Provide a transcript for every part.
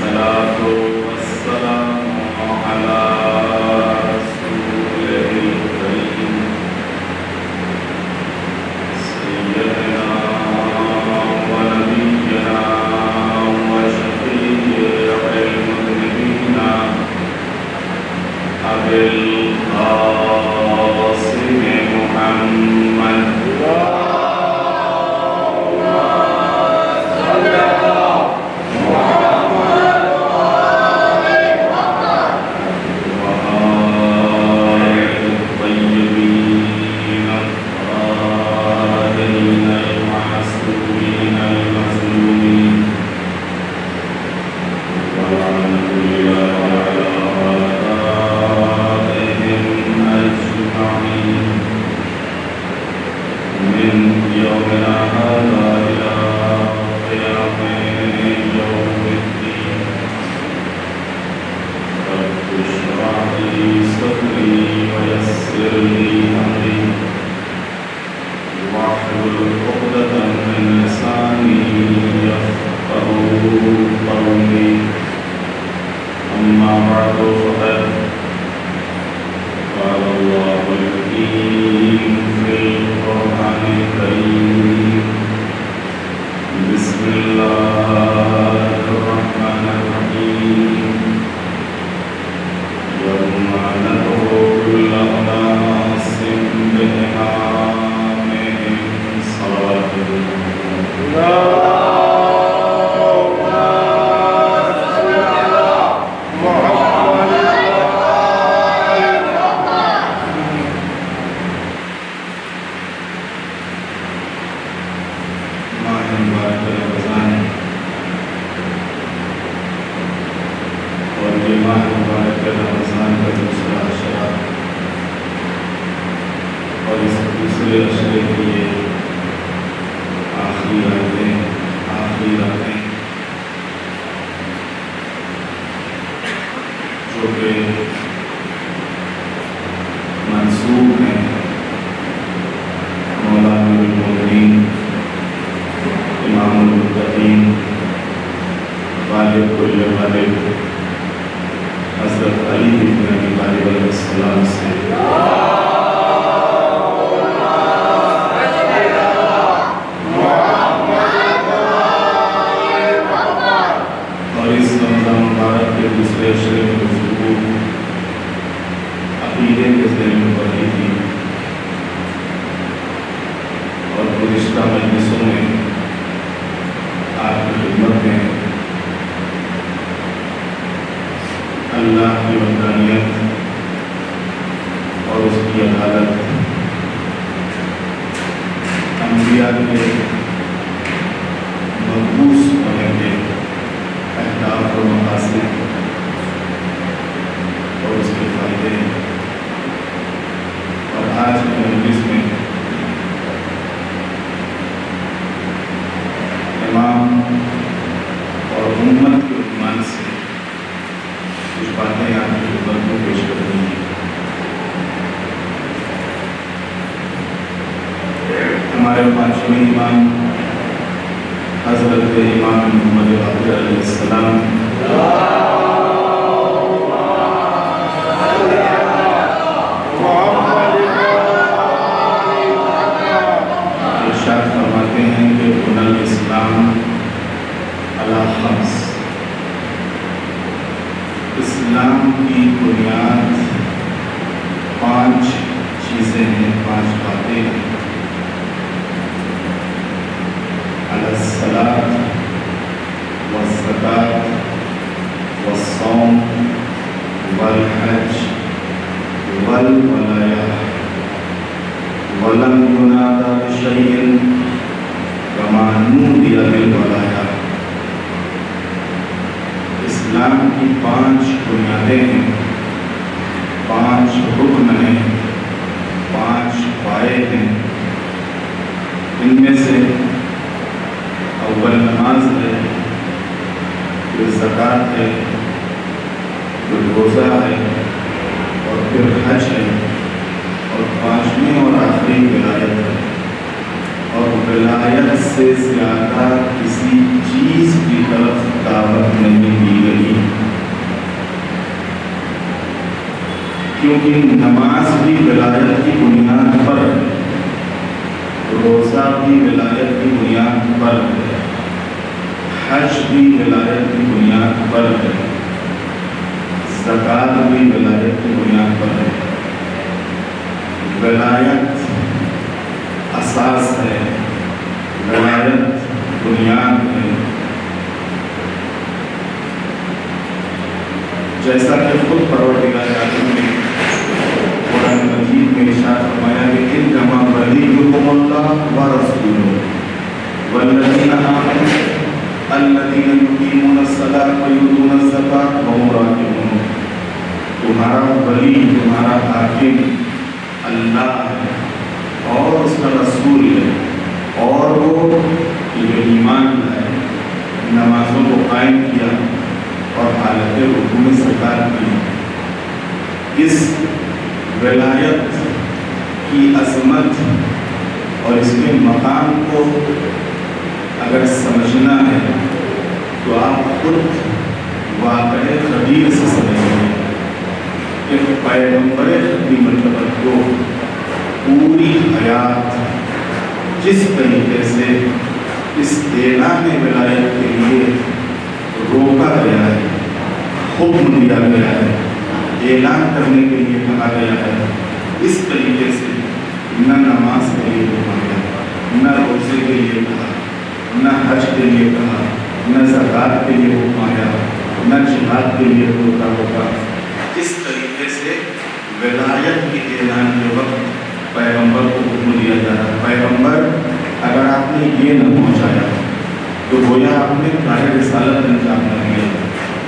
والصلاة والسلام على رسوله الكريم سيدنا ونبينا وشفيع المذنبين أبي القاسم محمد ولایت سے زیادہ کسی چیز کی طرف دعوت نہیں دی گئی. لیکن نماز بھی ولایت کی بنیاد پر ہے، روزہ بھی ولایت کی بنیاد پر ہے، حج بھی ولایت کی بنیاد پر ہے، زکوٰۃ بھی ولایت کی بنیاد پر ہے۔ ولایت اساس ہے، ولایت بنیاد ہے۔ جیسا کہ خود پروردگار عالم نے قرآن مجید میں ارشاد فرمایا کہ انما ولیکم اللہ ورسولہ والذین آمنوا الذین یقیمون الصلاۃ ویؤتون الزکاۃ وہم راکعون۔ تمہارا ولی، تمہارا حاکم اللہ ہے اور اس کا رسول ہے، اور وہ جو ایمان لائے، نمازوں کو قائم کیا اور حالت رکوع میں زکوٰۃ کی۔ اس ولایت کی عظمت اور اس کے مقام کو اگر سمجھنا ہے تو آپ خود واقعہ خدیر سے سمجھیں کہ پیغمبر خدیم النبوت کو پوری حیات جس طریقے سے اس اعلان ولایت کے لیے روکا گیا ہے، حکم دیا گیا ہے، اعلان کرنے کے لیے کہا گیا ہے، اس طریقے سے نہ نماز کے لیے روکا گیا، نہ روزے کے لیے کہا، نہ حج کے لیے کہا، نہ زکوٰۃ کے لیے حکم آیا، نہ جہاد کے لیے روکا ہوگا۔ اس طریقے سے ولایت کے اعلان کے وقت پیغمبر کو حکم دیا جا رہا ہے۔ پیغمبر اگر آپ نے یہ نہ پہنچایا تو گویا آپ نے کار رسالت انجام نہ دیا۔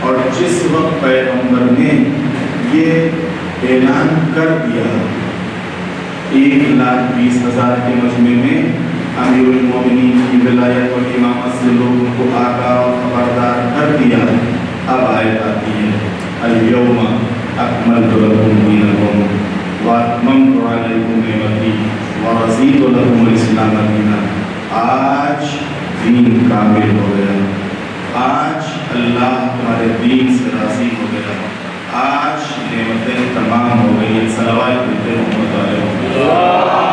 اور جس وقت پیغمبر نے یہ اعلان کر دیا 1,20,000 کے مجمع میں امیر المومنین کی ولایت اور امامت سے لوگوں کو آگاہ اور خبردار کر دیا، اب آیت آتی ہے الیوم اکملت لکم دینکم واتممت علیکم نعمتی ورضیت لکم الاسلام دینا۔ آج دین کامل ہو گیا، آج اللہ تمہارے دین سے راضی ہو گیا، آج نعمتیں تمام ہو گئی ہیں۔ صلوات پڑھتے ہیں محمد علیہ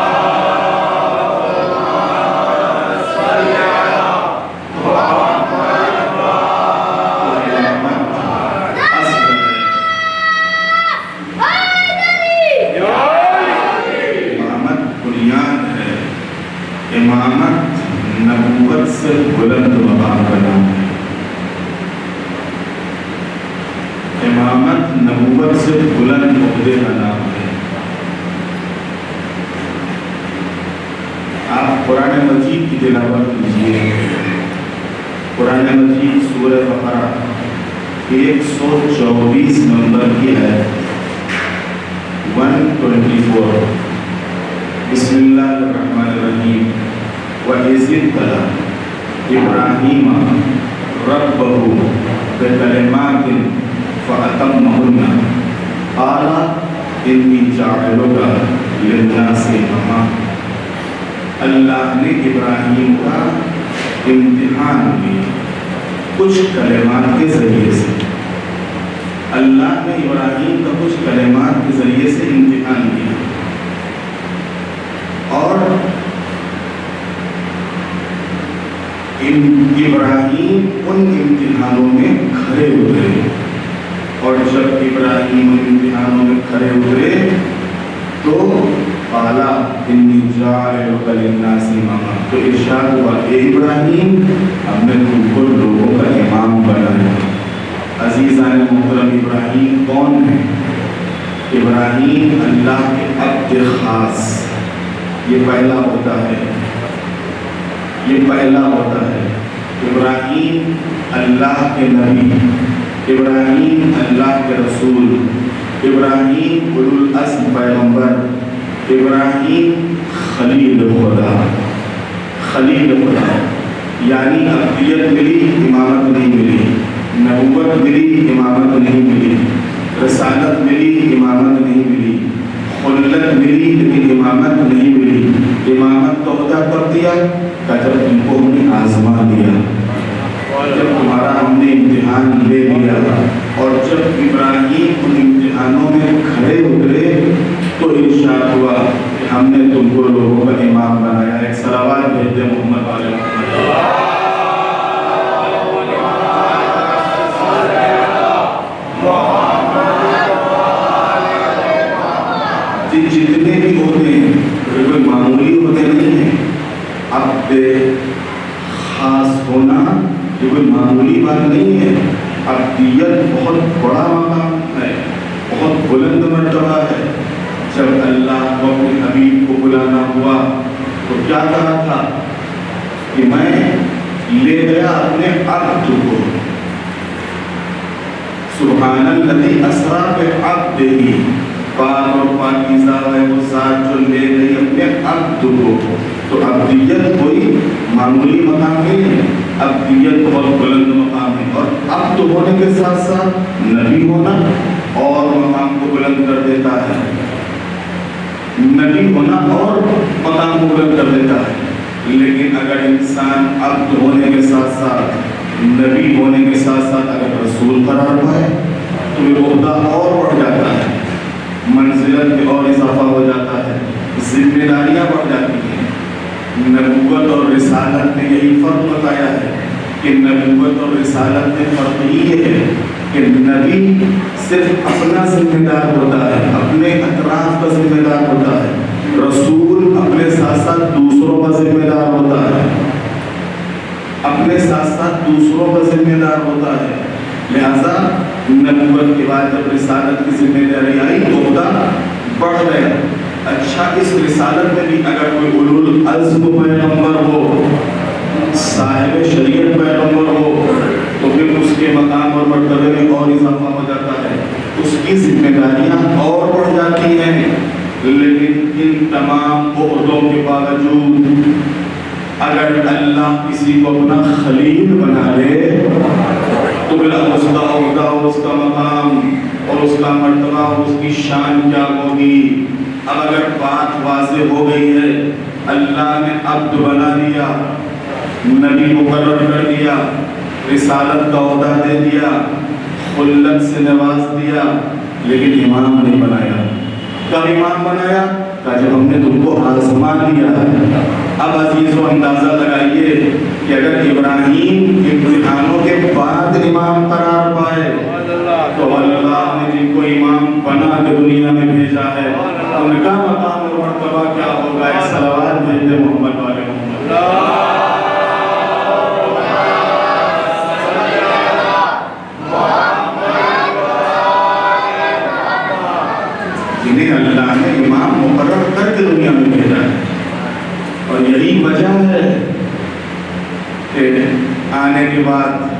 امامت نبوت سے بلند مقام کا نام ہے۔ امامت نبوت سے بلند عہدے کا نام ہے۔ آپ قرآن مجید کی تلاوت کیجیے، قرآن مجید سورہ بقرہ 124 نمبر کی ہے 124۔ بسم اللہ الرحمن الرحیم۔ وَإِذِ ابْتَلَىٰ إِبْرَاهِيمَ رَبَّهُ بِكَلِمَاتٍ فَأَتَمَّهُنَّ قَالَ إِنِّي جَاعِلُكَ لِلنَّاسِ إِمَامًا۔ اللہ نے ابراہیم کا امتحان لیا کچھ کلمات کے ذریعے سے۔ اللہ نے ابراہیم کا کچھ کلمات کے ذریعے سے امتحان لیا، اور ابراہیم ان امتحانوں میں کھڑے اترے۔ اور جب ابراہیم ان امتحانوں میں کھڑے اترے تو قالا انی جاعلک للناس اماما، تو ارشاد ہوا اے ابراہیم ہم نے تم کو لوگوں کا امام بنایا۔ عزیزان محترم، ابراہیم کون ہے؟ ابراہیم اللہ کے عبد خاص، یہ پہلا ہوتا ہے، یہ پہلا ہوتا ہے۔ ابراہیم اللہ کے نبی، ابراہیم اللہ کے رسول، ابراہیم اولو العزم پیغمبر، ابراہیم خلیل خدا، خلیل خدا، یعنی عبدیت ملی امامت نہیں ملی، نبوت ملی امامت نہیں ملی، رسالت ملی امامت نہیں ملی، خلت ملی لیکن امامت نہیں ملی۔ امامت تو عہدہ کر دیا کہ جب تم کو ہم نے آزما لیا، جب تمہارا ہم نے امتحان لے لیا، اور جب ابراہیم ان امتحانوں میں کھڑے اترے ارشاد ہوا کہ ہم نے تم کو لوگوں کا امام بنایا. ایک صلوات بھیج دے محمد والے محمد. جتنے بھی ہوتے ہیں کوئی معمولی ہوتے نہیں ہیں. اب خاص ہونا یہ کوئی معمولی بات نہیں ہے. ابدیت بہت بڑا مقام ہے, بہت بلند مرتبہ ہے. جب اللہ کو اپنے حبیب کو بلانا ہوا تو کیا کہا تھا کہ میں لے گیا اپنے عبد کو. سبحان الذی اسریٰ بعبدہ, پاک اور پاکیزہ ہے وہ ذات جو لے گئی اپنے عبد کو. تو عبدیت کوئی معمولی مقام نہیں ہے, عبدیت بہت بلند مقام ہے. اور عبد ہونے کے ساتھ ساتھ نبی ہونا اور مقام کو بلند کر دیتا ہے. نبی ہونا اور مقام کو بلند کر دیتا ہے. لیکن اگر انسان عبد ہونے کے ساتھ ساتھ نبی ہونے کے ساتھ ساتھ اگر رسول قرار پائے تو یہ عہدہ اور بڑھ جاتا ہے, منزلت میں اور اضافہ ہو جاتا ہے, ذمہ داریاں بڑھ جاتی ہیں. نبوت اور رسالت نے یہی فرق بتایا ہے کہ نبوت اور رسالت میں فرق یہ ہے کہ نبی صرف اپنا ذمہ دار ہوتا ہے, اپنے اطراف کا ذمہ دار ہوتا ہے. رسول اپنے ساتھ ساتھ دوسروں کا ذمہ دار ہوتا ہے, اپنے ساتھ ساتھ دوسروں کا ذمہ دار ہوتا ہے. لہذا نبوت کے بعد جب رسالت کی ذمہ داری آئی تو عہدہ بڑھ گیا. اچھا, اس رسالت میں بھی اگر کوئی اولو العزم پیغمبر ہو, صاحب شریعت پیغمبر ہو, تو پھر اس کے مقام اور مرتبے میں اور اضافہ ہو جاتا ہے, اس کی ذمہ داریاں اور بڑھ جاتی ہیں. لیکن ان تمام عہدوں کے باوجود اگر اللہ کسی کو اپنا خلیل بنا لے تو پھر اس کا عہدہ اور اس کا مقام اور اس کا مرتبہ اور اس کی شان کیا ہوگی. اب اگر بات واضح ہو گئی ہے, اللہ نے عبد بنا دیا, نبی مقرر کر دیا, رسالت کا عہدہ دے دیا, خلت سے نواز دیا, لیکن امام نہیں بنایا. کب امام بنایا؟ جب ہم نے تم کو آزما لیا. اب عزیزو اندازہ لگائیے کہ اگر ابراہیم امتحانوں کے بعد امام قرار پائے تو اللہ نے جن کو امام بنا کے دنیا میں بھیجا ہے ان کا مقام اور مرتبہ کیا ہوگا. ایک صلوات بھیج دے محمد والے محمد. جنہیں اللہ نے امام مقرر کر کے دنیا میں بھیجا ہے, اور یہی وجہ ہے کہ آنے کے بعد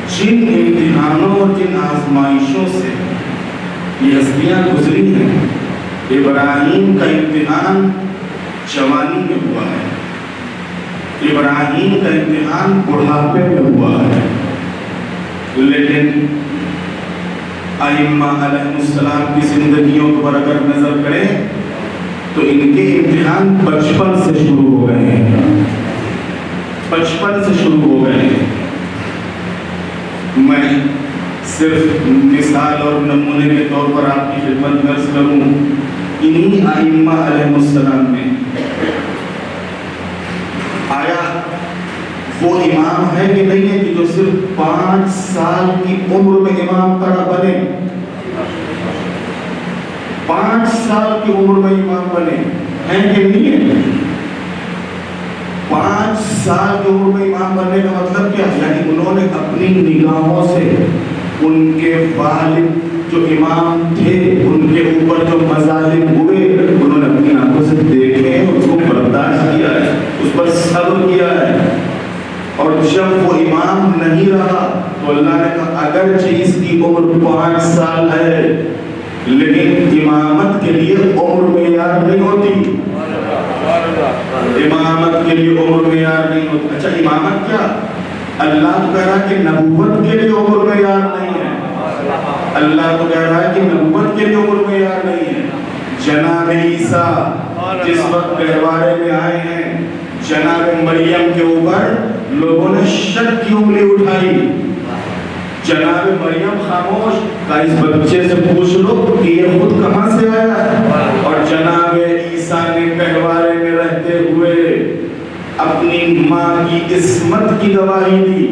جن امتحانوں اور جن آزمائشوں سے یہ ہستیاں گزری ہیں, ابراہیم کا امتحان جوانی میں ہوا ہے, ابراہیم کا امتحان بڑھاپے میں ہوا ہے. لیکن ائمہ علیہ السلام کی زندگیوں پر اگر نظر کریں تو ان کے امتحان بچپن سے شروع ہو گئے ہیں, بچپن سے شروع ہو گئے ہیں. میں صرف مثال اور نمونے کے طور پر آپ کی خدمت میں عرض کروں, انہی ائمہ علیہ السلام میں آیا وہ امام ہے کہ نہیں ہے کہ جو صرف 5 سال کی عمر میں امام بنے, 5 سال کی عمر میں امام بنے ہیں کہ نہیں ہے؟ 5 سال کی عمر میں امام بننے کا مطلب کیا؟ یعنی انہوں نے اپنی نگاہوں سے ان کے والد جو امام تھے ان کے اوپر جو مظالم ہوئے انہوں نے اپنی آنکھوں سے دیکھے, اس کو برداشت کیا ہے, اس پر صبر کیا ہے. اور جب وہ امام نہیں رہا تو اللہ نے کہا اگرچہ اس کی عمر 5 سال ہے لیکن امامت کے لیے عمر معیار نہیں ہوتی, امامت کے لیے عمر معیار نہیں ہوتی. اچھا, امامت کیا؟ اللہ تو کہہ رہا ہے کہ نبوت کے لیے عمر معیار نہیں ہے, اللہ تو کہہ رہا ہے کہ نبوت کے لیے عمر معیار نہیں ہے. جناب عیسیٰ جس وقت گہوارے میں آئے ہیں, جناب مریم کے اوپر لوگوں نے شک کی انگلی اٹھائی جناب مریم خاموش، کا اس بچے سے پوچھ لو کہ یہ خود کہاں سے آیا ہے. اور جناب عیسیٰ نے گہوارے میں رہتے ہوئے اپنی ماں کی عصمت کی گواہی دی.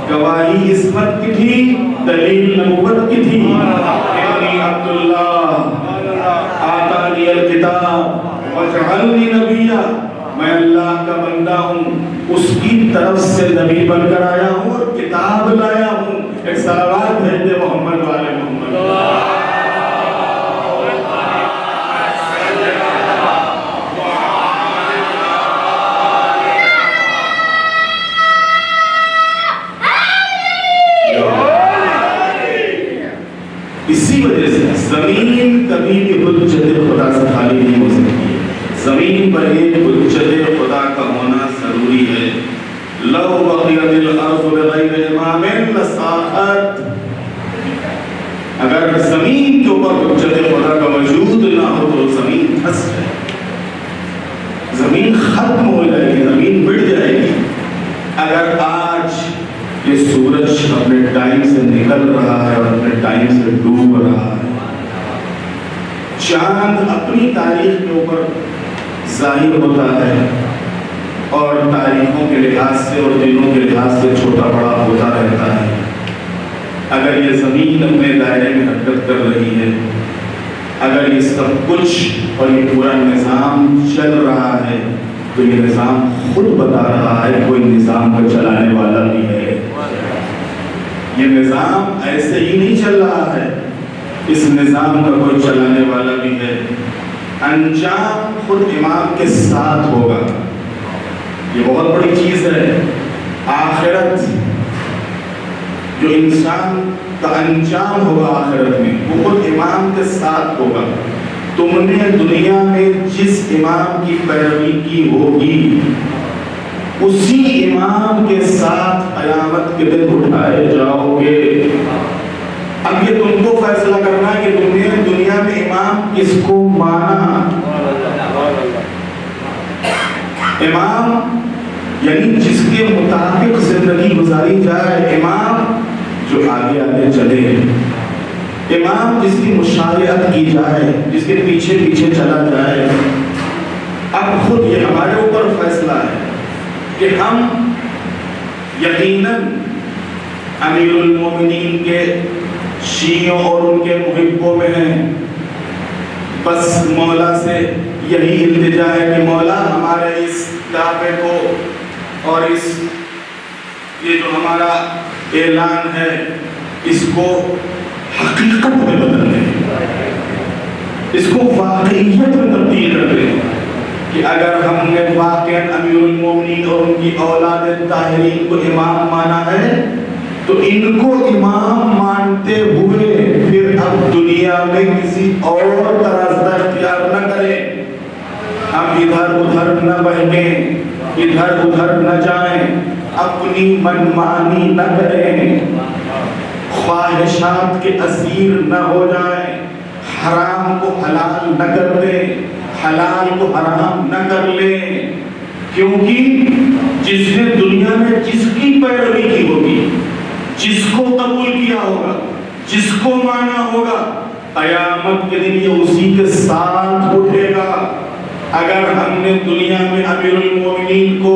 گواہی عصمت کی تھی، دلیل نبوت کی تھی. انی عبداللہ آتانی الکتاب وجعلنی نبیہ، میں اللہ کا بندہ ہوں، اس کی طرف سے نبی بن کر آیا ہوں اور کتاب لایا ہوں. ایک صلوات بھیج دے محمد والے محمد. اسی وجہ سے زمین کبھی بھی حجت خدا سے خالی نہیں ہو سکتی ہے. زمین پر ایک حجت خدا کا ہونا ضروری ہے. لو بقیت الارض بغیر امام لساخت، اگر زمین کے اوپر حجت خدا کا وجود نہ ہو تو زمین پھنس جائے گی، زمین ختم ہو جائے گی، زمین مٹ جائے گی. اگر آج یہ سورج اپنے ٹائم سے نکل رہا ہے اور اپنے ٹائم سے ڈوب رہا ہے، چاند اپنی تاریخ کے اوپر ظاہر ہوتا ہے اور تاریخوں کے لحاظ سے اور دنوں کے لحاظ سے چھوٹا بڑا ہوتا رہتا ہے، اگر یہ زمین اپنے دائرے میں حرکت کر رہی ہے، اگر یہ سب کچھ اور یہ پورا نظام چل رہا ہے، تو یہ نظام خود بتا رہا ہے کوئی نظام کو چلانے والا بھی ہے. یہ نظام ایسے ہی نہیں چل رہا ہے، اس نظام کا کوئی چلانے والا بھی ہے. انجام خود امام کے ساتھ ہوگا. یہ بہت بڑی چیز ہے. آخرت جو انسان کا انجام ہوگا آخرت میں، وہ خود امام کے ساتھ ہوگا. تم نے دنیا میں جس امام کی پیروی کی ہوگی، اسی امام کے ساتھ قیامت کے دن اٹھائے جاؤ گے. اب یہ تم کو فیصلہ کرنا ہے کہ تم نے دنیا میں امام کس کو مانا. امام یعنی جس کے مطابق زندگی گزاری جائے، امام جو آگے آگے چلے، امام جس کی مشایعت کی جائے، جس کے پیچھے پیچھے چلا جائے. اب خود یہ ہمارے اوپر فیصلہ ہے کہ ہم یقیناً امیر المومنین کے شیعوں اور ان کے محبوں میں ہیں. بس مولا سے یہی التجا ہے کہ مولا ہمارے اس دعوے کو اور یہ جو ہمارا اعلان ہے اس کو حقیقت میں بدل دیں، اس کو واقعیت میں تبدیل کر دیں کہ اگر ہم نے واقعاً امیر المومنین اور ان کی اولاد طاہرین کو امام مانا ہے تو ان کو امام مانتے ہوئے پھر اب دنیا میں کسی اور طرح اختیار نہ کریں. ہم ادھر ادھر نہ بہکیں، ادھر ادھر نہ جائیں، اپنی منمانی نہ کریں، خواہشات کے اسیر نہ ہو جائیں، حرام کو حلال نہ کر دیں، حلال کو حرام نہ کر لیں. کیونکہ جس نے دنیا میں جس کی پیروی کی ہوگی، جس کو قبول کیا ہوگا، جس کو مانا ہوگا، قیامت کے دن یہ اسی کے ساتھ اٹھے گا. اگر ہم نے دنیا میں امیر المومنین کو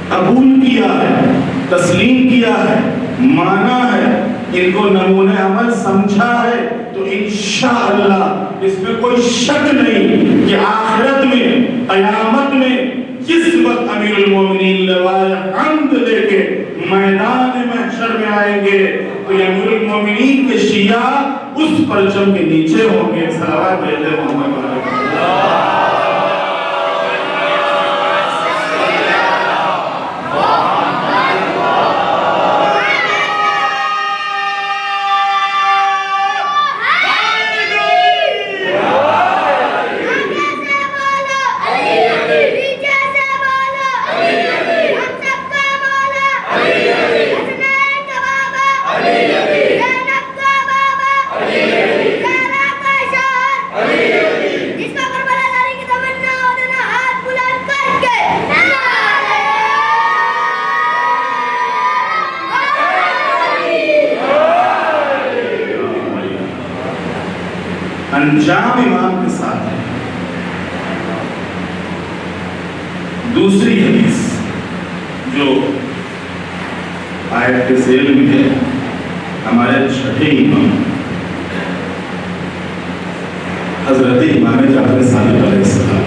قبول کیا ہے، تسلیم کیا ہے، مانا ہے، ان کو نمونہ عمل سمجھا ہے، تو انشاءاللہ اس میں کوئی شک نہیں کہ آخرت میں، قیامت میں جس وقت امیر المومنین لوائے حمد لے کے میدان محشر میں آئیں گے تو یہ امیر المومنین کے شیعہ اس پرچم کے نیچے ہوں گے. صلوات بھیجے محمد علیہ. جس کا کربلا انجام امام کے ساتھ ہے۔ دوسری حدیث جو آیت کے ذیل میں ہے، ہمارے چھٹے امام حضرت امام جعفر صادق علیہ السلام،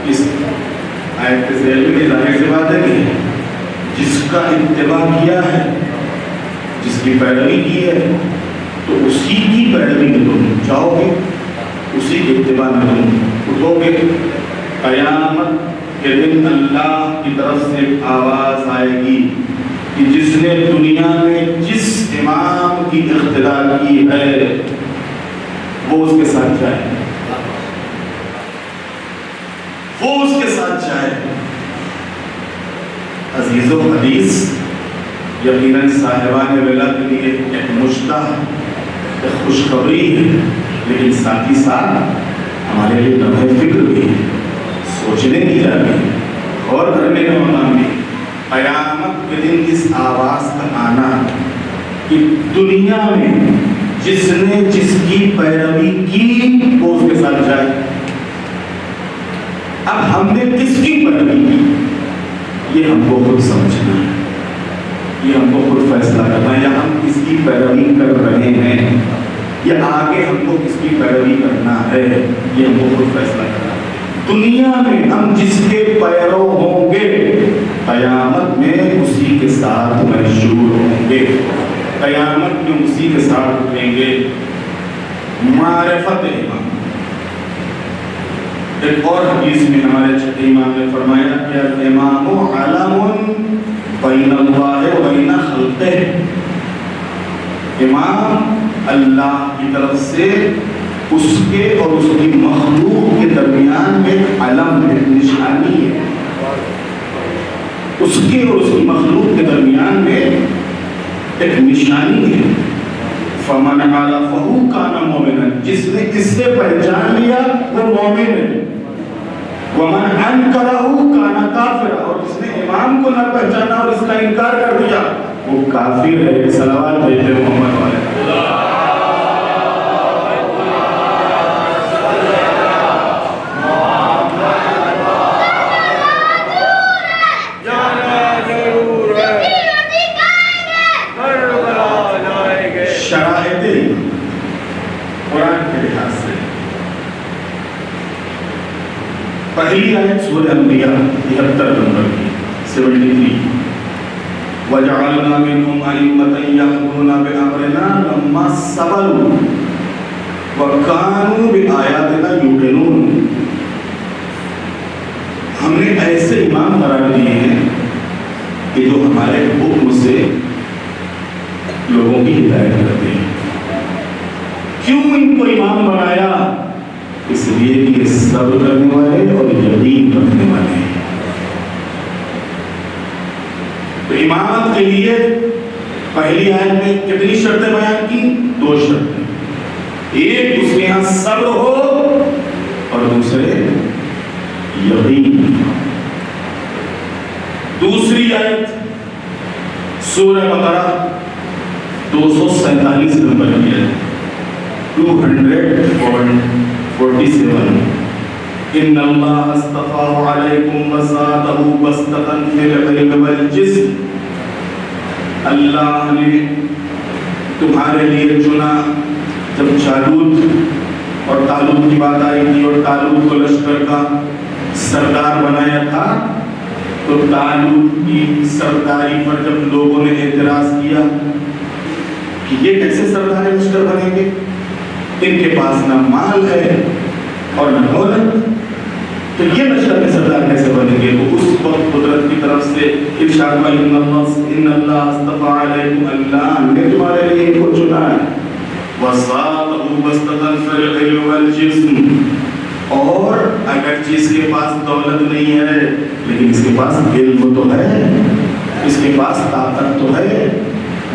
اس آیت کے ذیل میں ظاہر سی بات ہے کہ جس کا اتباع کیا ہے، جس کی پیروی کی ہے، تو اسی کی پیروی میں تم جاؤ گے، اسی کے اتباع میں تم اٹھو گے۔ قیامت کے دن اللہ کی طرف سے آواز آئے گی کہ جس نے دنیا میں جس امام کی اقتدا کی ہے وہ اس کے ساتھ جائے، وہ اس کے ساتھ جائے۔ عزیز و حدیث یقیناً صاحبان ولا کے لیے ایک مشتاق، ایک خوشخبری ہے، لیکن ساتھ ہی ساتھ ہمارے لیے لمحہ فکر بھی ہے، سوچنے کی جا رہی ہے، غور کرنے کا مقام بھی۔ قیامت کے دن اس آواز کا آنا کہ دنیا میں جس نے جس کی پیروی کی وہ اس کے ساتھ جائے۔ اب ہم نے کس کی پیروی کی، یہ ہم کو خود سمجھنا ہے، یہ ہم کو خود فیصلہ کرنا ہے، یا ہم کس کی پیروی کر رہے ہیں، یا آگے ہم کو کس کی پیروی کرنا ہے، یہ ہم کو خود فیصلہ کرنا ہے۔ دنیا میں ہم جس کے پیرو ہوں گے، قیامت میں اسی کے ساتھ منشور ہوں گے، قیامت میں اسی کے ساتھ اٹھیں گے۔ معرفت امام، ایک اور حدیث میں ہمارے چھٹے امام نے فرمایا کہ الامام علم بین اللہ و بین خلقہ، امام اللہ کی طرف سے اس کے اور اس کی مخلوق کے درمیان ایک علم ہے، نشانی ہے، اس کے اور اس کی مخلوق کے درمیان میں ایک نشانی ہے۔ فمن عرفہ کان مومنا، جس نے اس سے پہچان لیا وہ مومن ہے۔ ومن انکرہ کان کافرا، اور جس نے امام کو نہ پہچانا اور اس کا انکار کر دیا وہ کافر ہے۔ صلوات بھیجتے محمد والے۔ شرائط قرآن کے لحاظ سے پہلی آیت سورہ انبیاء 73 نمبر کی 73، وَجَعَلْنَا مِنْهُمْ أَئِمَّةً يَهْدُونَ بِأَمْرِنَا لَمَّا صَبَرُوا وَكَانُوا بِآيَاتِنَا يُوقِنُونَ، ہم نے ایسے امام قرار دیے ہیں کہ جو ہمارے حکم سے لوگوں کی ہدایت کرتے ہیں۔ کیوں ان کو امام بنایا؟ اس لیے کہ یہ صبر کرنے والے اور یقین رکھنے والے ہیں۔ تو امامت کے لیے پہلی آیت میں کتنی شرطیں بیان کی؟ 2 شرطیں، ایک اس کے یہاں صبر ہو اور دوسرے یقین۔ دوسری آیت سورہ بقرہ 247 نمبر کی ہے، 247، ان اللہ اصطفاہ علیکم وزادہ بسطۃ فی العلم والجسم، اللہ نے تمہارے لیے چنا۔ جب جالوت اور طالوت کی بات آئی تھی اور طالوت کو لشکر کا سردار بنایا تھا، تو طالوت کی سرداری پر جب لوگوں نے اعتراض کیا کہ یہ کیسے سردار لشکر بنیں گے، ان کے پاس نہ مال ہے اور نہ دولت، تو یہ لشکر کے سردار کیسے بنیں گے؟ تو اس وقت قدرت کی طرف سے ارشاد ہوا ان اللہ اصطفیٰ علیکم، اللہ نے تمہارے لیے ان کو چنا ہے، وَزَادَهُ بَسْطَةً فِي الْعِلْمِ وَالْجِسْمِ، اور اگر اس کے پاس دولت نہیں ہے لیکن اس کے پاس علم تو ہے، اس کے پاس طاقت تو ہے۔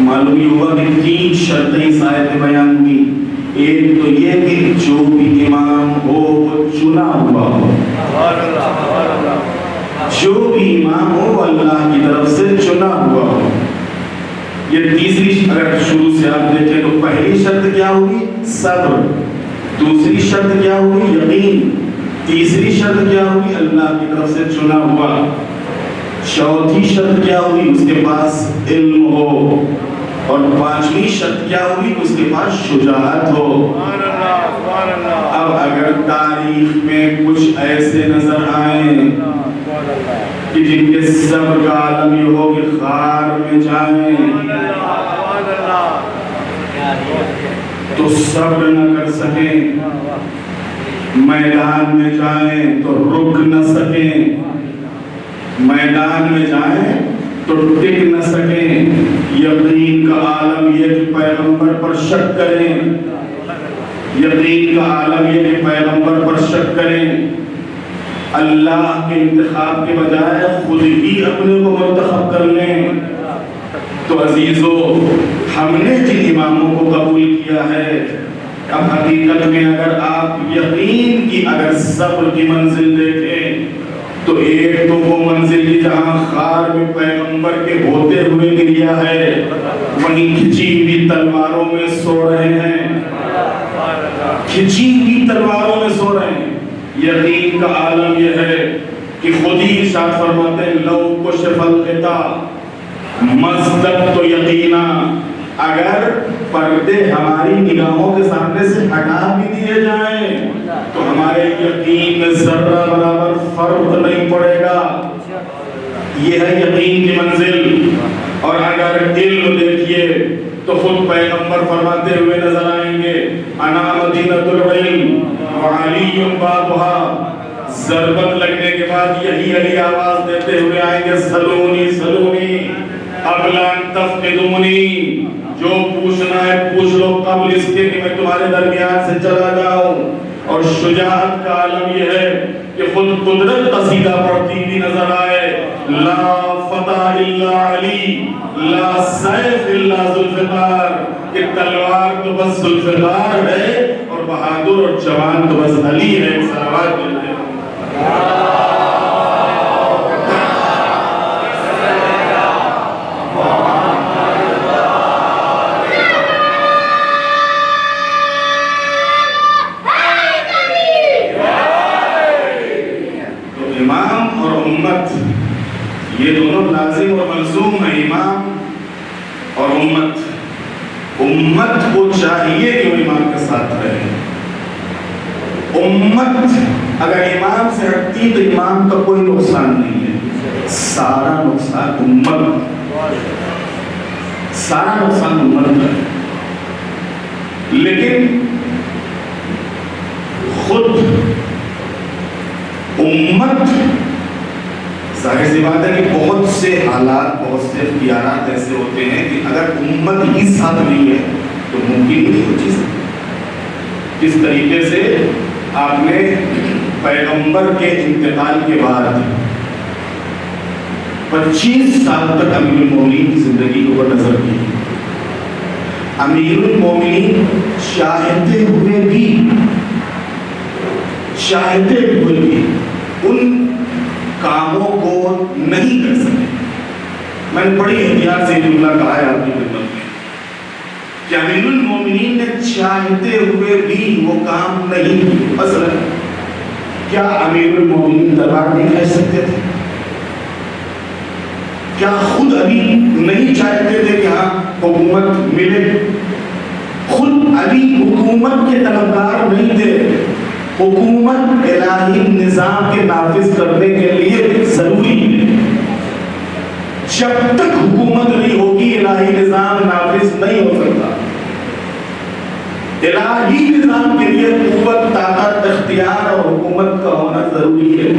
معلوم یہ ہوا کہ 3 شرطیں اس آیت میں بیان ہوئی۔ ایک تو یہ کہ جو بھی امام ہو وہ چنا ہوا ہو، جو بھی امام ہو اللہ کی طرف سے چنا ہوا ہو. یہ تیسری، اگر شروع سے آپ دیکھیں تو پہلی شرط کیا ہوگی؟ صبر. دوسری شرط کیا ہوگی؟ یقین. تیسری شرط کیا ہوگی؟ اللہ کی طرف سے چنا ہوا. چوتھی شرط کیا ہوگی؟ اس کے پاس علم ہو. اور پانچویں شرط کیا ہوگی؟ اس کے پاس شجاعت ہو. اب اگر تاریخ میں کچھ ایسے نظر آئیں کہ جن کے صبر کا عالم یہ ہو کہ غار میں جائیں تو صبر نہ کر سکیں، میدان میں جائیں تو رک نہ سکیں، میدان میں جائیں تو ٹک نہ سکیں، یقین کا عالم یہ کہ پیغمبر پر شک کریں، یقین کا عالم یہ کہ پیغمبر پر شک کریں، اللہ کے انتخاب کے بجائے خود ہی اپنے کو منتخب کر لیں. تو عزیزو، ہم نے جن اماموں کو قبول کیا ہے، اب حقیقت میں اگر آپ یقین کی، اگر صبر کی منزل دیکھیں تو ایک تو وہ منزل کی جہاں غار میں پیغمبر کے ہوتے ہوئے گریا ہے، وہیں کھچی ہوئی تلواروں میں سو رہے ہیں، کھچی ہوئی تلواروں میں سو رہے ہیں. یقین کا عالم یہ ہے کہ خود ہی ارشاد فرماتے ہیں لو کشف الغطاء مصدق تو یقینا، اگر پردے ہماری نگاہوں کے سامنے سے ہٹا بھی دیے جائیں تو ہمارے یقین میں ذرہ برابر فرق نہیں پڑے گا. یہ ہے یقین کی منزل. اور اگر علم دیکھیے تو خود پیغمبر فرماتے ہوئے نظر آئیں گے انا مدینۃ العلم وعلی بابها. ضربت لگنے کے بعد یہی علی آواز دیتے ہوئے آئیں گے سلونی سلونی قبل ان تفقدونی. جو پوچھنا ہے پوچھ لو قبل اس کے کہ میں تمہارے درمیان سے چلا جاؤں. اور شجاعت کا عالم یہ ہے کہ خود قدرت قصیدہ پڑھتی ہوئی نظر آئے لا فتح الا علی لا سیف الا ذوالفقار، کہ تلوار تو بس ذوالفقار ہے اور بہادر اور جوان تو بس علی ہے. صلوات ملتے ہیں. یہ دونوں لازم اور ملزوم ہیں، امام اور امت. امت کو چاہیے کہ وہ امام کے ساتھ رہے. امت اگر امام سے ہٹتی تو امام کا کوئی نقصان نہیں ہے، سارا نقصان امت، سارا نقصان امت کا ہے. لیکن خود امت، ظاہر سی بات ہے کہ بہت سے حالات، بہت سے اختیارات ایسے ہوتے ہیں کہ اگر امت ہی ساتھ نہیں ہے تو ممکن ہی نہیں ہو چیز. کس طریقے سے آپ نے پیغمبر کے انتقال کے بعد 25 سال تک امیر المومنین کی زندگی کو نظر کی. امیر المومنین چاہتے ہوئے بھی ان کاموں کو نہیں کر سکے. میں نے بڑی احتیاط سے جملہ کہا ہے آپ کی خدمت میں کہ امیر المومنین نے چاہتے ہوئے بھی وہ کام نہیں کیے. مثلا کیا امیر المومنین دربار نہیں کہہ سکتے تھے؟ کیا خود علی نہیں چاہتے تھے کہ ہاں حکومت ملے؟ خود علی حکومت کے طلبگار نہیں تھے. حکومت الہی نظام کے نافذ کرنے کے لیے ضروری ہے. جب تک حکومت نہیں ہوگی الہی نظام نافذ نہیں ہو سکتا. الہی نظام کے لیے قوت، طاقت، اختیار اور حکومت کا ہونا ضروری ہے.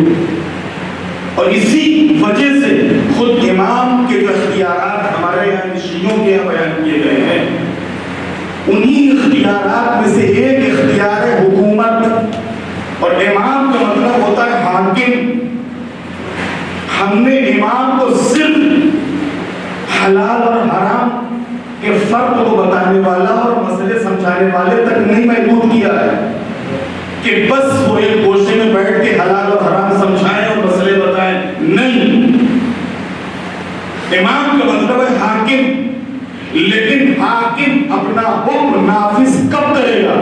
اور اسی وجہ سے خود امام کے جو اختیارات ہمارے یہاں شیعوں کے یہاں بیان کیے گئے ہیں، انہی اختیارات میں سے ایک اختیار ہے حکومت. اور امام کا مطلب ہوتا ہے حاکم. ہم نے امام کو صرف حلال اور حرام کے فرق کو بتانے والا اور مسئلے سمجھانے والے تک نہیں محدود کیا ہے کہ بس وہ ایک گوشے میں بیٹھ کے حلال اور حرام سمجھائیں اور مسئلے بتائیں. نہیں، امام کا مطلب ہے حاکم، لیکن حاکم اپنا حکم نافذ کب کرے گا؟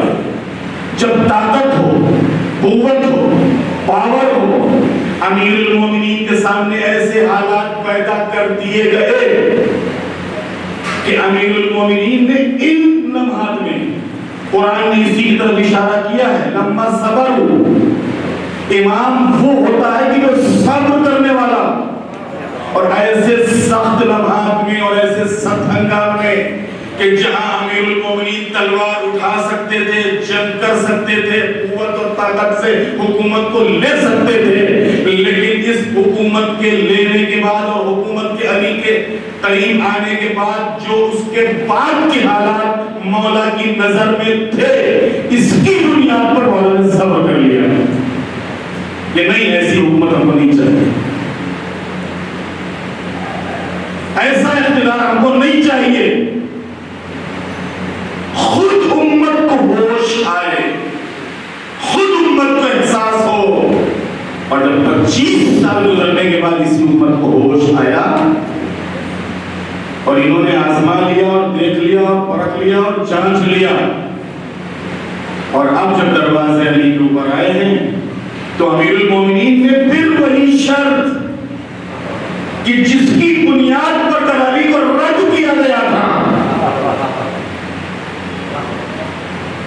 جب طاقت ہو، قوت ہو، پاور ہو۔ امیر المومنین کے سامنے ایسے حالات پیدا کر دیے گئے کہ امیر المومنین نے ان لمحات میں، قرآن نے اسی کی طرف اشارہ کیا ہے، لما صبر، امام وہ ہوتا ہے کہ جو صبر کرنے والا، اور ایسے سخت لمحات میں اور ایسے سخت ہنگام میں کہ جہاں امیر المومنین تلوار اٹھا سکتے تھے، جنگ کر سکتے تھے، قوت اور طاقت سے حکومت کو لے سکتے تھے، لیکن اس حکومت کے لینے کے بعد اور حکومت کے علی کے قریب آنے کے بعد جو اس کے بعد کے حالات مولا کی نظر میں تھے، اس کی بنیاد پر مولا نے صبر کر لیا کہ نہیں، ایسی حکومت ہم کو نہیں چاہیے، ایسا اقتدار ہم کو نہیں چاہیے۔ خود امت کو ہوش آئے، خود امت کو احساس ہو، اور جب 25 سال گزرنے کے بعد اسی امت کو ہوش آیا اور انہوں نے آزما لیا اور دیکھ لیا اور پرکھ لیا اور جانچ لیا، اور اب جب دروازے علی کے اوپر آئے ہیں تو امیر المومنین نے پھر وہی شرط کہ جس کی بنیاد پر علی کو رد کیا گیا تھا،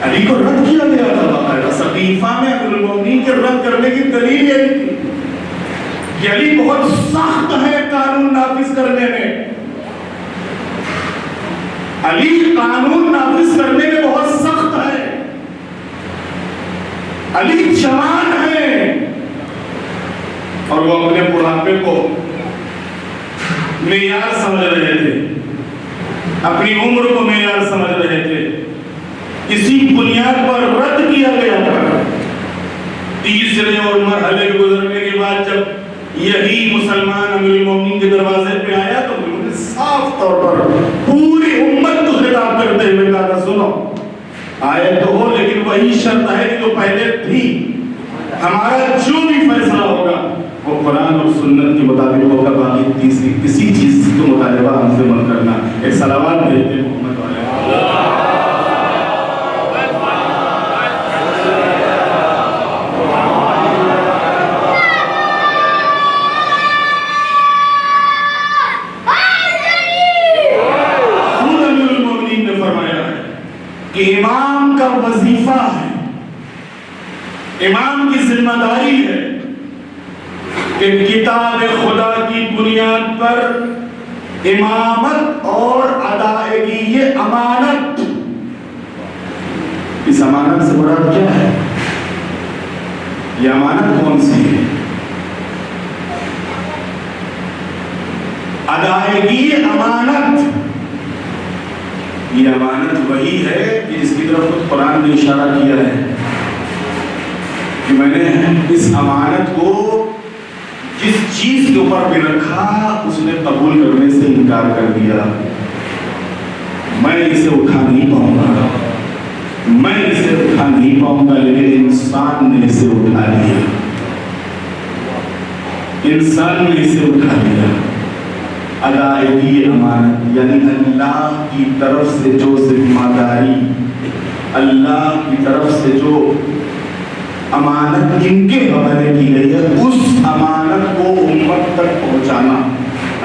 علی کو رد کیا گیا تھا، باقاعدہ صحیفہ میں امیر المومنین کے رد کرنے کی دلیل یہ تھی کہ علی بہت سخت ہے قانون نافذ کرنے میں، علی قانون نافذ کرنے میں بہت سخت ہے، علی جوان ہے، اور وہ اپنے بڑھاپے کو معیار سمجھ رہے تھے، اپنی عمر کو معیار سمجھ رہے تھے، اسی بنیاد پر رد کیا گیا تھا۔ تیسرے اور مرحلے گزرنے کے بعد جب یہی مسلمان امیر المومنین کے دروازے پہ آیا تو انہوں نے صاف طور پر پوری امت کو خطاب کرتے ہوئے کہا، سنو، آئے تو ہو لیکن وہی شرط ہے کہ جو پہلے تھی، ہمارا جو بھی فیصلہ ہوگا وہ قرآن اور سنت کے مطابق ہوگا، باقی تیسری کسی چیز کا مطالبہ ہم سے مت کرنا۔ ایک صلوات بھیجتے ہیں محمد والے۔ خود امیر المومنین نے فرمایا ہے کہ امام کا وظیفہ ہے، امام کی ذمہ داری ہے کہ کتاب خدا کی بنیاد پر امامت اور ادائیگی، یہ امانت، اس امانت سے مراد کیا ہے؟ یہ امانت کون سی ہے؟ ادائیگی امانت، یہ امانت وہی ہے کہ جس کی طرف خود قرآن نے اشارہ کیا ہے کہ میں نے اس امانت کو جس چیز کے اوپر بھی رکھا اس نے قبول کرنے سے انکار کر دیا، میں اسے اٹھا نہیں پاؤں گا، میں اسے اٹھا نہیں پاؤں گا، لیکن انسان نے اسے اٹھا لیا، انسان نے اسے اٹھا لیا۔ ادائیگی امانت یعنی اللہ کی طرف سے جو ذمہ داری، اللہ کی طرف سے جو امانت ان کے حوالے کی گئی ہے، اس امانت کو امت تک پہنچانا،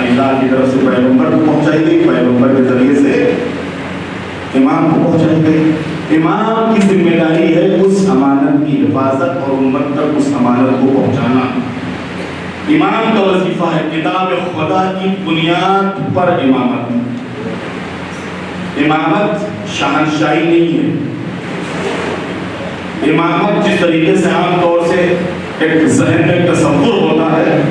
اللہ کی طرف سے پیغمبر کو پہنچائی گئی، پیغمبر کے ذریعے سے امام کو پہنچائی گئی۔ امام کی ذمہ داری ہے اس امانت کی حفاظت اور امت تک اس امانت کو پہنچانا۔ امام کا وظیفہ ہے کتاب خدا کی بنیاد پر امامت۔ امامت شہنشاہی نہیں ہے۔ امامت جس طریقے سے عام طور سے ایک ذہن میں تصور ہوتا ہے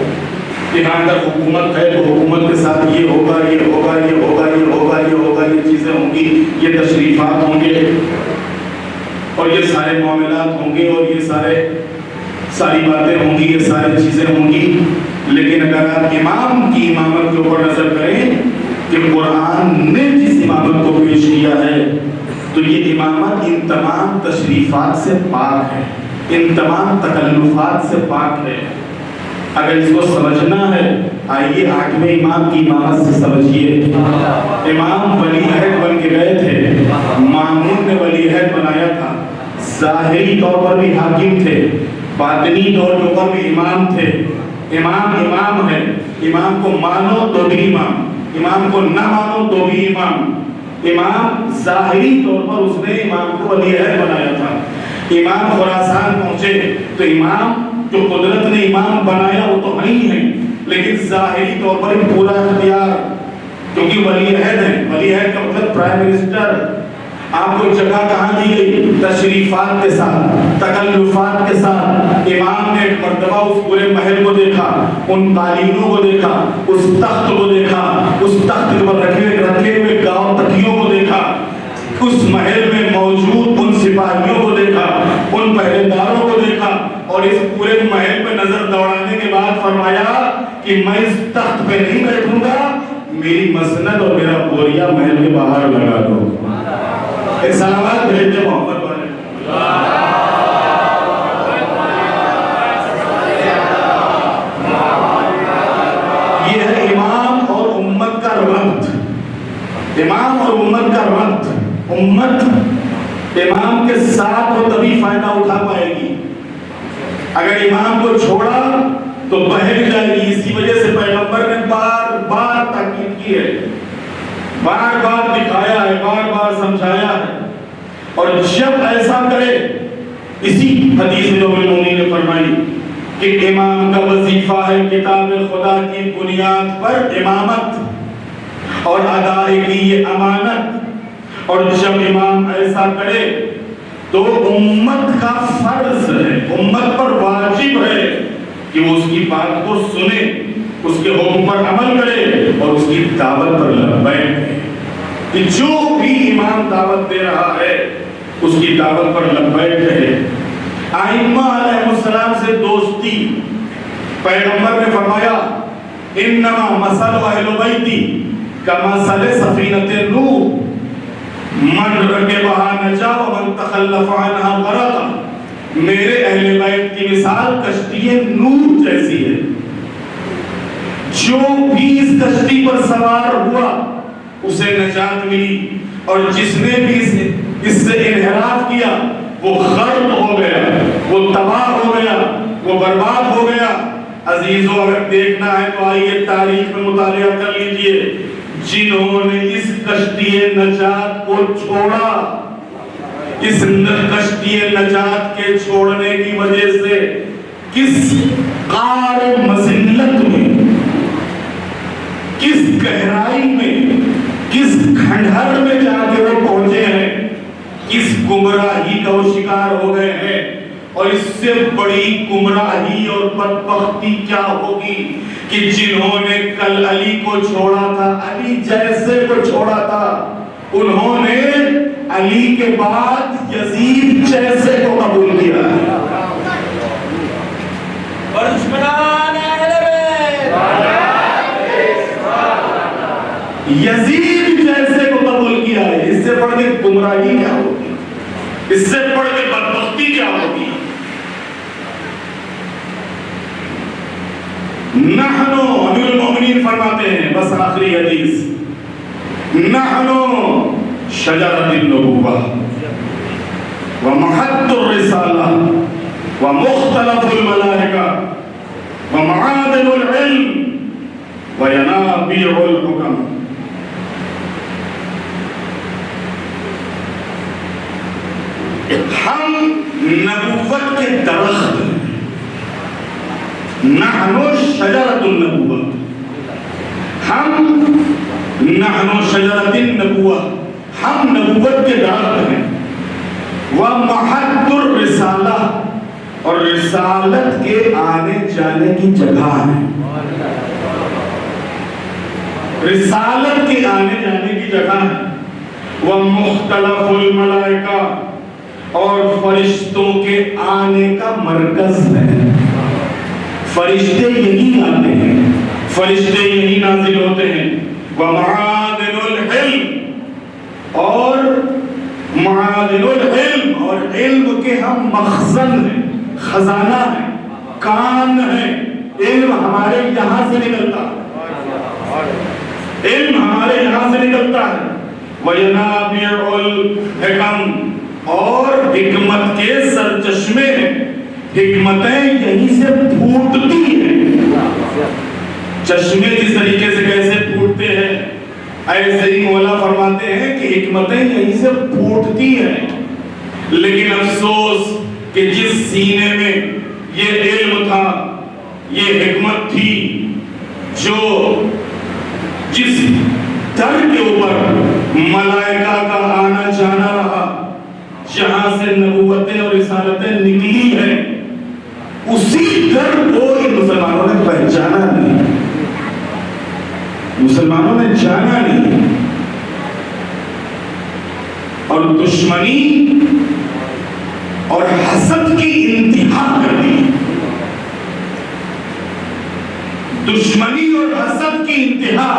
کہ یہاں اگر حکومت ہے تو حکومت کے ساتھ یہ ہوگا، یہ ہوگا، یہ ہوگا، یہ ہوگا، یہ ہوگا، یہ چیزیں ہوں گی، یہ تشریفات ہوں گے اور یہ سارے معاملات ہوں گے اور یہ ساری باتیں ہوں گی، یہ ساری چیزیں ہوں گی۔ لیکن اگر آپ امام کی امامت کے اوپر نظر کریں کہ قرآن نے جس امامت کو پیش کیا ہے تو یہ امامت ان تمام تشریفات سے پاک ہے، ان تمام تکلفات سے پاک ہے۔ اگر اس کو سمجھنا ہے آئیے 8ویں امام کی امامت سے سمجھیے. امام ولی عہد بن کے گئے تھے، مامون نے ولی عہد بنایا تھا. ظاہری طور پر بھی حاکم تھے، باطنی طور پر بھی امام تھے. امام امام ہے، امام کو مانو تو بھی امام، امام کو نہ مانو تو بھی امام. امام ظاہری طور پر اس نے امام کو ولی عہد بنایا تھا. امام خراسان پہنچے تو امام جو قدرت نے امام بنایا وہ تو نہیں ہے، لیکن ظاہری طور پر پورا اختیار، کیونکہ ولی عہد ہے. ولی عہد کا مطلب پرائم منسٹر. آپ کو جگہ کہاں دی گئی؟ تشریفات کے ساتھ، تکلفات کے ساتھ. امام نے ایک مرتبہ اس پورے محل کو دیکھا، ان قالینوں کو دیکھا، اس تخت کو دیکھا، اس تخت کے پر رکھے ہوئے گاؤں تکیوں کو دیکھا، اس محل میں موجود ان سپاہیوں کو دیکھا، ان پہرے داروں کو دیکھا، اور اس پورے محل پہ نظر دوڑانے کے بعد فرمایا کہ میں اس تخت پہ نہیں بیٹھوں گا، میری مسند اور میرا بوریا محل کے باہر لگا دو. ایک سلامات بھیج دے محمد والے. یہ ہے امام اور امت کا ربط. امام اور امت کا ربط. امت امام کے ساتھ ہو تبھی فائدہ اٹھا پائے گی. اگر امام کو چھوڑا تو بہل جائے گی. اسی وجہ سے پیغمبر نے بار بار تاکید کی ہے، بار بار دکھایا ہے، بار بار سمجھایا ہے. اور جب ایسا کرے، اسی حدیث میں نبی مومنین نے فرمائی کہ امام کا وظیفہ ہے کتاب خدا کی بنیاد پر امامت اور ادائیگی یہ امانت. اور جب امام ایسا کرے تو امت کا فرض ہے، امت پر واجب ہے کہ وہ اس کی بات کو سنے، اس کے حکم پر عمل کرے اور اس کی دعوت پر لبیک کہے. کہ جو بھی امام دعوت دے رہا ہے اس کی دعوت پر لبیک کہے. ائمہ علیہ السلام سے دوستی، پیغمبر نے فرمایا انما مثل اہل بیتی کمثل سفینۃ نوح من رکبها نجا ومن تخلف عنها غرق. میرے اہل بیت کی مثال کشتی نوح جیسی ہے. جو بھی اس کشتی پر سوار ہوا اسے نجات ملی، اور جس نے بھی اس سے انحراف کیا وہ غرق ہو گیا، وہ تباہ ہو گیا، وہ برباد ہو گیا. عزیزو اگر دیکھنا ہے تو آئیے تاریخ میں مطالعہ کر لیجئے. جنہوں نے اس کشتی نجات کو چھوڑا، اس کشتی نجات کے چھوڑنے کی وجہ سے کس قعر مذلت میں، کس گہرائی میں، کس کھنڈہر میں جا کے وہ پہنچے ہیں، کس گمراہی کا وہ شکار ہو گئے ہیں. اور اس سے بڑی گمراہی اور بدبختی کیا ہوگی کہ جنہوں نے کل علی کو چھوڑا تھا، علی جیسے کو چھوڑا تھا، انہوں نے علی کے بعد یزید جیسے کو قبول کیا. اور دشمنان اہل بیت یزید جیسے کو قبول کیا ہے. اس سے بڑھ کے گمراہی کیا ہوگی، اس سے بڑھ کے بدبختی کیا ہوگی. نحنو، امیر المومنین فرماتے ہیں، بس آخری حدیث، نحنو شجرۃ النبوہ ومحط الرسالہ ومختلف الملائکہ ومعادن العلم وینابیع الحکم. ہم نبوت کے درخت ہیں. نحنو شجرۃ النبوہ، ہم نحنو شجرۃ النبوہ، ہم نبوت کے درخت ہیں. ومحط الرسالہ، اور رسالت کے آنے جانے کی جگہ ہے. رسالت کے آنے جانے کی جگہ ہے. ومختلف الملائکہ، اور فرشتوں کے آنے کا مرکز ہے. فرشتے یہی آتے ہیں، فرشتے یہی نازل ہوتے ہیں. ومعادن العلم، اور معادن العلم، اور علم کے ہم مخزن ہیں، خزانہ ہیں، کان ہیں، علم ہمارے یہاں سے نکلتا ہے، علم ہمارے یہاں سے نکلتا ہے۔ وَيَنَابِعُ الْحِكَمِ، اور حکمت کے سرچشمے ہیں، حکمتیں یہیں سے پھوٹتی ہیں۔ چشمے جس طریقے سے کیسے پھوٹتے ہیں، ایسے ہی مولا فرماتے ہیں کہ حکمتیں یہیں سے پھوٹتی ہیں۔ لیکن افسوس کہ جس سینے میں یہ علم تھا، یہ حکمت تھی، جو جس در کے اوپر ملائکہ کا آنا جانا رہا، جہاں سے نبوتیں اور رسالتیں نکلی ہیں، اسی در کو ان مسلمانوں نے پہچانا نہیں، مسلمانوں نے جانا نہیں، اور دشمنی اور حسد کی انتہا کر دی، دشمنی اور حسد کی انتہا۔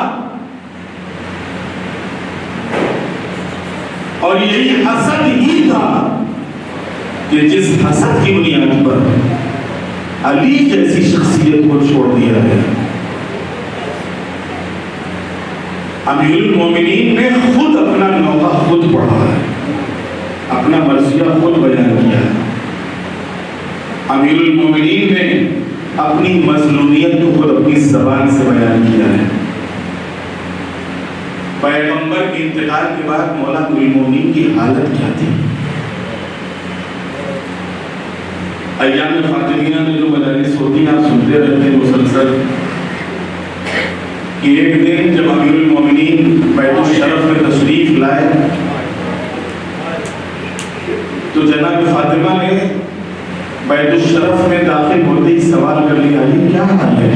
اور یہی حسد ہی تھا کہ جس حسد کی بنیاد پر علی جیسی شخصیت کو چھوڑ دیا ہے۔ امیر المومنین نے خود اپنا نوحہ خود پڑھا ہے، اپنا مرثیہ خود بیان کیا ہے۔ امیر المومنین نے اپنی مظلومیت کو خود اپنی زبان سے بیان کیا ہے۔ پیغمبر کے انتقال کے بعد مولا امیر المومنین کی حالت کیا تھی؟ ایام فاطمیہ میں جو مجالس ہوتی ہیں آپ سنتے رہتے ہیں مسلسل، کہ ایک دن جب امیر المومنین بیت الشرف میں تشریف لائے تو جناب فاطمہ نے بیت الشرف میں داخل ہوتے ہی سوال کر لیا، علی کیا حال ہے؟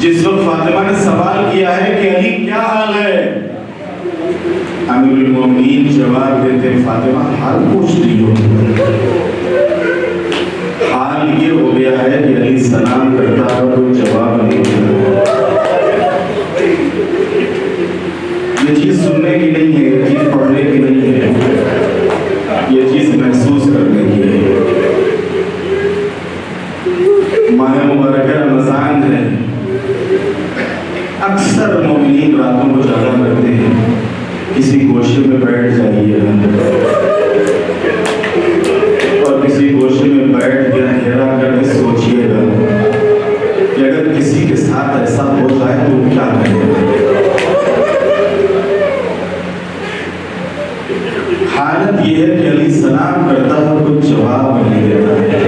جس وقت فاطمہ نے سوال کیا ہے کہ علی کیا حال ہے، امیر المومنین جواب دیتے، فاطمہ حال پوچھتی ہو، حال یہ ہو گیا ہے کہ علی سلام کرتا ہے کوئی جواب نہیں دیتا۔ یہ چیز سننے کی نہیں ہے، یہ چیز پڑھنے کی نہیں ہے، یہ چیز محسوس کرنے کی ہے۔ ماہ مبارکہ رمضان ہے، اکثر مومنین راتوں کو جاگا کرتے ہیں، کسی گوشے میں بیٹھ جائیے اور کسی گوشے میں بیٹھ کے اندھیرا کر کے سوچئے گا کہ اگر کسی کے ساتھ ایسا ہو جائے تو کیا کرے گا۔ حالت یہ ہے کہ علی سلام کرتا ہے کچھ جواب نہیں دیتا ہے۔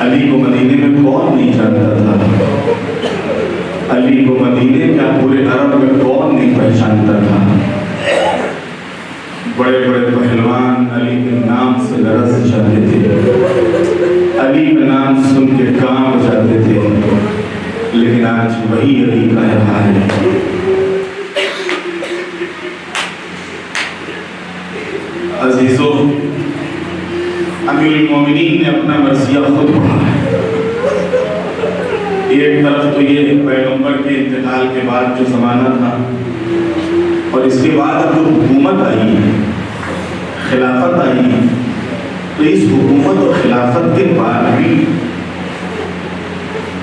علی کو مدینے میں کون نہیں جانتا تھا، علی کو مدینے کا پورے عرب میں کون نہیں پہچانتا تھا۔ بڑے بڑے پہلوان علی کے نام سے لرز جاتے تھے، علی کا نام سن کے کانپ جاتے تھے، لیکن آج وہی علی کا حال ہے۔ عزیزو، امیر المومنین نے اپنا مرثیہ خود پڑھا ہے۔ ایک طرف تو یہ پیغمبر کے انتقال کے بعد جو زمانہ تھا، اور اس کے بعد اب جو حکومت آئی، خلافت آئی، تو اس حکومت اور خلافت کے بعد بھی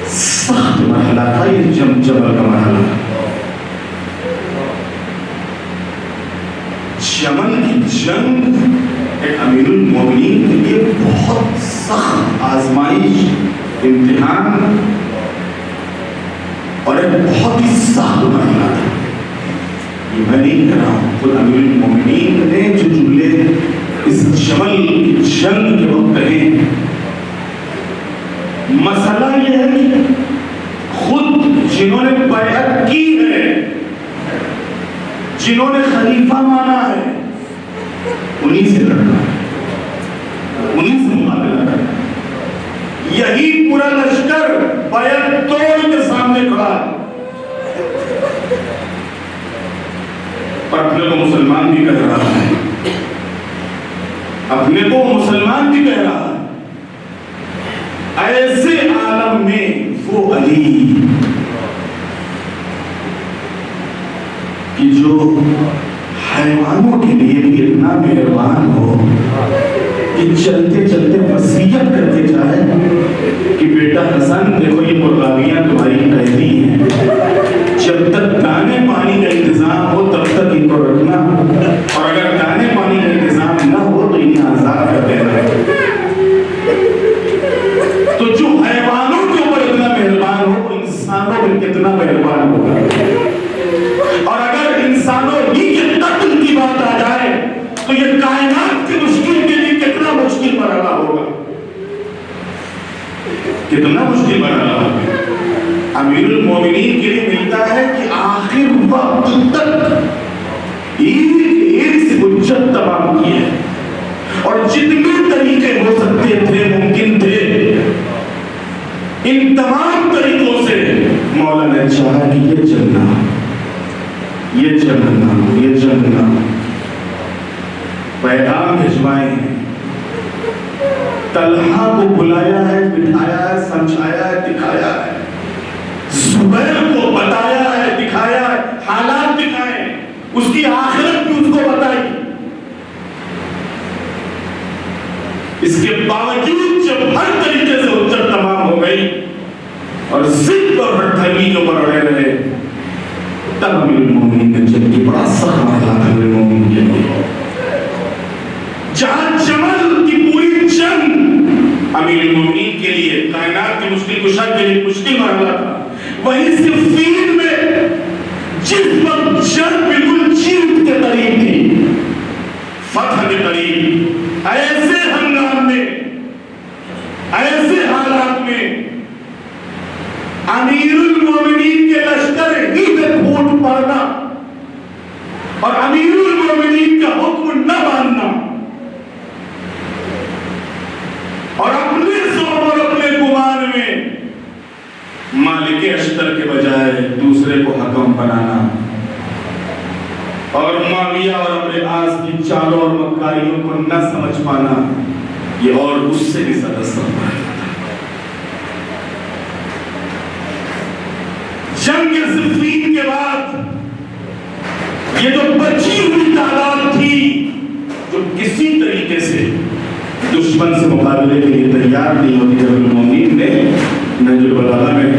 سخت مرحلہ تھا یہ جمل کا مرحلہ۔ جمل کی جنگ ایک امیر المومنین کے لیے بہت سخت آزمائش، امتحان اور ایک بہت ہی سخت مرحلہ تھا۔ یہ میں نہیں کہہ رہا ہوں، خود امیر المومنین نے جو جملے اس جمل کی جنگ کے وقت کہے، مسئلہ یہ ہے کہ خود جنہوں نے بیعت کی ہے، جنہوں نے خلیفہ مانا ہے، انہی سے لڑنا ہے، انہی سے مقابلہ کرنا ہے۔ یہی پورا لشکر بیعت توڑ کے سامنے کھڑا ہے، اور اپنے کو مسلمان بھی کہہ رہا ہے، اپنے کو مسلمان بھی کہہ رہا ہے۔ ایسے عالم میں وہ علی کہ جو حیوانوں کے لیے بھی اتنا مہربان ہو کہ چلتے چلتے وصیت کرتے جائے کہ بیٹا حسن دیکھو یہ مرغابیاں تمہاری قیدی ہیں، جب تک دانے پانی کا انتظام ہو تب تک ان کو رکھنا، اور اگر دانے پانی کا انتظام نہ ہو تو انہیں آزاد کر دینا۔ تو جو حیوانوں کے اوپر اتنا مہربان ہو وہ انسانوں پر کتنا مہربان ہوگا، اور اگر انسانوں ہی کے قتل کی بات آ جائے تو یہ کائنات کی مشکل کے لیے کتنا مشکل مرحلہ ہوگا، کتنا مشکل مرحلہ ہوگا۔ امیر المومنین کے لیے ملتا ہے کہ آخر وقت تک ایک سے حجت تمام کی ہے، اور جتنے طریقے ہو سکتے تھے ممکن تھے ان تمام طریقوں سے مولا نے چاہا کہ یہ جنگنا پیغام بھجوائے ہیں، طلحہ کو بلایا ہے، بٹھایا ہے، سمجھایا ہے، دکھایا ہے، زبیر کو بتایا ہے، دکھایا ہے، حالات دکھائے، اس کی آخرت بھی اس کو بتائی۔ اس کے باوجود جب ہر طریقے سے حجت تمام ہو گئی اور ضد اور ہٹھگی کے اوپر اڑے رہے، تب امیر المومنین نے جنگ کی بڑا سخت مرحلہ تھا امیر المومنین کے لیے۔ جہاں جمل کی پوری جنگ امیر المومنین کے لیے کائنات کے مشکل کشا کے لیے مشکل مرحلہ تھا، وہیں صفین میں جس وقت جنگ بالکل جیت کے قریب تھی، فتح کے قریب، ایسے ہنگام میں، ایسے حالات میں امیر المومنین کے لشکر ہی میں پھوٹ پڑنا اور امیر المومنین کا حکم نہ ماننا اور اپنے زور اور اپنے گمان میں مالک اشتر کے بجائے دوسرے کو حکم بنانا اور معاویہ اور اپنے آس کی چالوں اور مکاریوں کو نہ سمجھ پانا، یہ اور اس سے بھی زیادہ سخت ہے۔ جنگ صفین کے بعد یہ جو بچی ہوئی تعداد تھی جو کسی طریقے سے دشمن سے مقابلے کے لیے تیار نہیں ہوتی، امیر المومنین نے نہج البلاغہ میں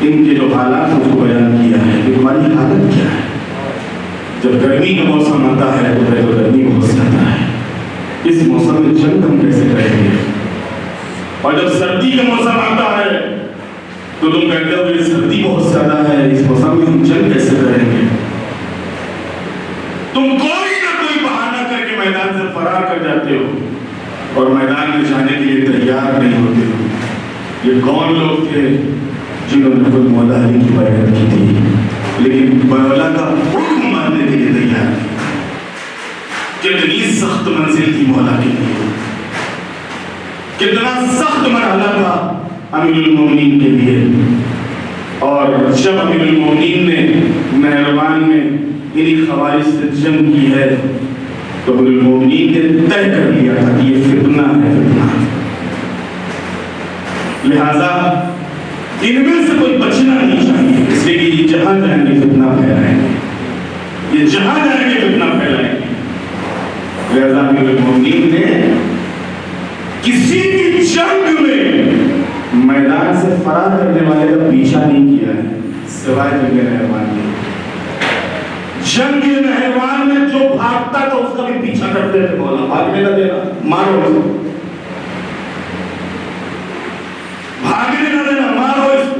ان کے جو حالات اس کو بیان کیا ہے کہ ہماری حالت کیا ہے۔ جب گرمی کا موسم آتا ہے تو گرمی بہت زیادہ ہے، اس موسم میں جنگ ہم کیسے کریں گے، اور جب سردی کا موسم آتا ہے تو تم کہتے ہو کہ سردی بہت زیادہ ہے، اس موسم میں ہم جنگ کیسے کریں گے۔ تم کوئی نہ کوئی بہانہ کر کے میدان سے فرار کر جاتے ہو اور میدان میں جانے کے لیے تیار نہیں ہوتے ہو۔ یہ کون لوگ تھے جنہوں نے خود مولا علی کی بیعت کی تھی لیکن مولا کا حکم ماننے کے لیے تیار تھے؟ کتنی سخت منزل تھی مولا کے لیے، کتنا سخت مرحلہ تھا امیر المومنین کے لیے۔ اور جب امیر المومنین نے نہروان میں انہی خوارج سے جنگ کی ہے تو امیر المومنین نے طے کر لیا تھا کہ یہ فتنہ ہے، فتنہ، لہذا ان میں سے کوئی بچنا نہیں چاہیے، اس لیے کہ یہ جہاں جائیں گے فتنہ پھیلائیں گے، یہ جہاں جائیں گے فتنہ پھیلائیں گے۔ لہذا امیر المومنین نے کسی بھی جنگ میں میدان سے فرار کرنے والے کا پیچھا نہیں کیا ہے سوائے جنگ نہروان کے۔ جنگ نہروان میں جو بھاگتا تھا اس کا بھی پیچھا کرتے تھے، مولا بھاگنے نہ دینا، مارو اس کو، بھاگنے نہ دینا، مارو اس کو۔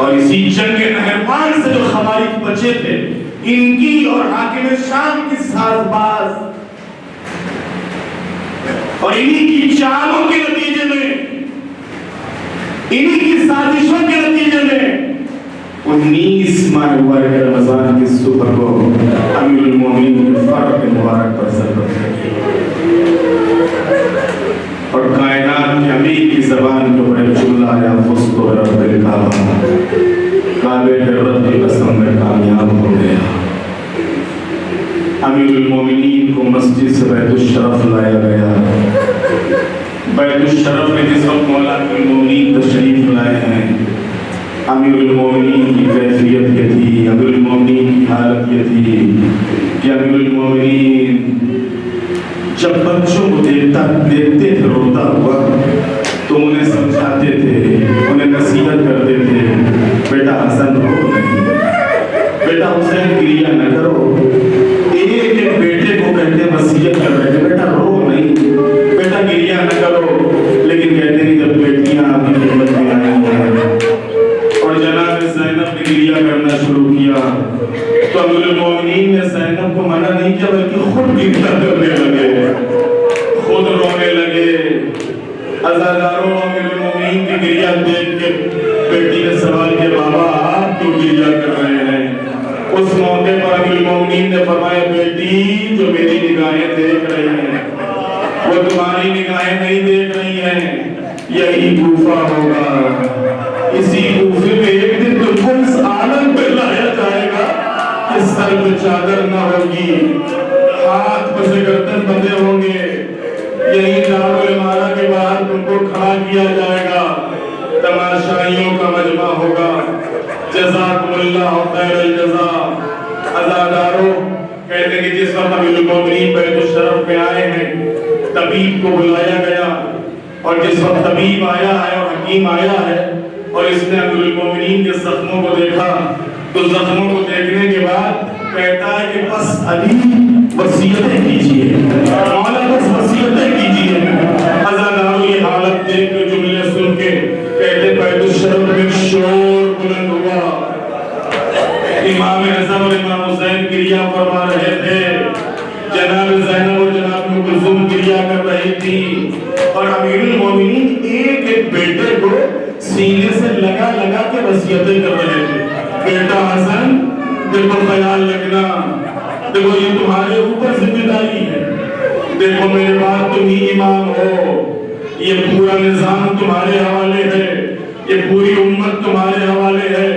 اور اسی جنگ نہروان سے جو خوارج بچے تھے، ان کی اور حاکم شام کی ساز باز اور انہی کی چالوں کے نتیجے میں، انہی کی سازشوں کے نتیجے میں 19 ماہ مبارک رمضان کی صبح کو امیر المومنین کے فرق مبارک پر ضربت لگی اور کائنات کے امیر کی زبان کو بڑے چلا یا فسق و رب الکعبہ، کعبے کے رب کی قسم میں کامیاب ہو گیا۔ امیر المومنین کو مسجد سے بیت الشرف لایا گیا۔ بیت الشرف میں جس وقت مولا امیر المومنین تشریف لائے ہیں، امیر المومنین کی کیفیت یہ تھی، امیر المومنین کی حالت یہ تھی کہ امیر المومنین جب بچوں کو دیکھتے تھے روتا ہوا تو انہیں سمجھاتے تھے، انہیں نصیحت کرتے تھے، بیٹا حسن رو نہیں، بیٹا حسین گریہ نہ کرو. ایک ایک بیٹے کو کہتے وصیت کر رہے تھے، بیٹا رو نہیں، بیٹا گریہ نہ کرو. لیکن کہتے ہیں جب بیٹیاں آپ کی خدمت میں آئی ہیں اور جناب زینب نے گریہ کرنا شروع کیا تو امیر المومنین نے زینب کو منع نہیں کیا بلکہ خود گریہ کرنے لگے، خود رونے لگے. عزاداروں امیر المومنین کی گریہ دیکھ کے بیٹی نے سوال کیا، بابا آپ کیوں گریہ کر رہے ہیں؟ اس موقع پر امیر المومنین نے فرمایا، بیٹی جو میری نگاہیں دیکھ رہی ہیں وہ تمہاری نگاہیں نہیں دیکھ رہی ہیں، یہی کوفہ ہوگا، اسی کوفے میں ایک دن تم کو اس عالم پہ لایا جائے گا کہ سر پہ چادر نہ ہوگی، ہاتھ پہ سے گردن بندھے ہوں گے، یہی دارالعمارہ کے باہر تم کو کھڑا کیا جائے گا، تماشائیوں کا مجمع ہوگا. جزاکم اللہ خیر الجزا. عزاداروں کہتے ہیں کہ جس وقت امیر المومنین بیت الشرف میں آئے ہیں طبیب کو بلایا گیا، اور جس وقت طبیب آیا ہے اور حکیم آیا ہے اور اس نے امیر المومنین کے زخموں کو دیکھا تو زخموں کو دیکھنے کے بعد کہتا ہے کہ بس علی وصیتیں کیجئے، مولا بس وصیتیں کیجئے. عزاداروں یہ حالت دیکھ کے جملے سن کے کہتے بیت الشرف میں شور بلند ہوا. امام حسن اور امام حسین گریہ فرما رہے تھے، جناب زینب اور جناب ام کلثوم گریہ کر رہی تھی، اور امیر المومنین ایک ایک بیٹے کو سینے سے لگا لگا کے وصیتیں کر رہے تھے. بیٹا حسن دیکھو خیال رکھنا، دیکھو یہ تمہارے اوپر ذمہ داری ہے، دیکھو میرے بعد تم ہی امام ہو، یہ پورا نظام تمہارے حوالے ہے، یہ پوری امت تمہارے حوالے ہے،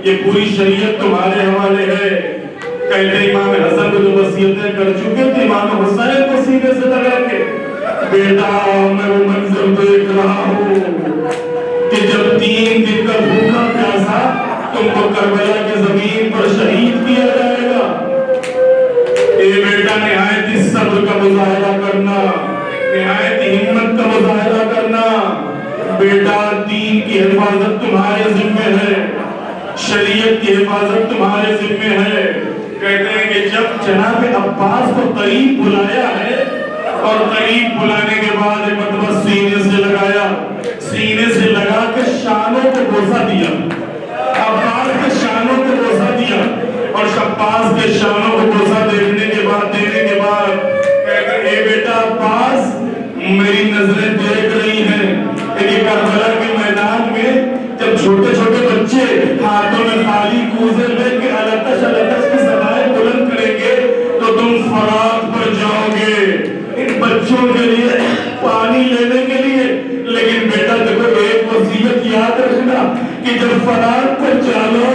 یہ پوری شریعت تمہارے حوالے ہے. کہتے امام حسن کو جو وصیتیں کر چکے تھے امام حسین کو سینے سے لگا کے، بیٹا میں وہ منظر دیکھ رہا ہوں کہ جب 3 دن کا بھوکا پیاسا تم کو کربلا کی زمین پر شہید کیا جائے گا. اے بیٹا نہایت صبر کا مظاہرہ کرنا، نہایت ہمت کا مظاہرہ کرنا. بیٹا دین کی حفاظت تمہارے ذمہ ہے، شریعت کی حفاظت تمہارے ذمہ ہے. کہتے ہیں کہ جب جناب عباس کو قریب بلایا ہے اور قریب بلانے کے بعد ایک مرتبہ سینے سے لگایا، سینے سے لگا کے شانوں کو بوسہ دیا، عباس کے شانوں کو بوسہ دیا، اور عباس کے شانوں کو بوسہ دینے کے بعد کہتے ہیں اے بیٹا عباس میری نظریں دیکھ رہی ہیں کہ کربلا کے میدان میں جب چھوٹے چھوٹے بچے ہاتھوں میں خالی کوزے لے کے التش التش کی صدائیں بلند کریں گے تو تم فرات پر جاؤ گے ان بچوں کے لیے پانی لینے کے لیے. لیکن بیٹا دیکھو ایک وصیت یاد رکھنا کہ جب فرات پر چالو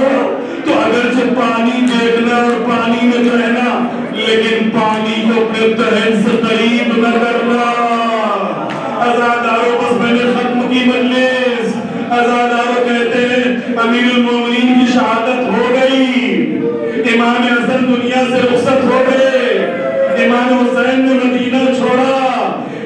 تو اگرچہ پانی دیکھنا اور پانی میں رہنا لیکن پانی کو اپنے تہن سے قریب نہ کرنا. عزاداروں بس میں نے ختم کی مجلس. عزاداروں کہتے ہیں امیر المومنین کی شہادت ہو گئی، امام حسن دنیا سے رخصت ہو گئے، امام حسین نے مدینہ چھوڑا.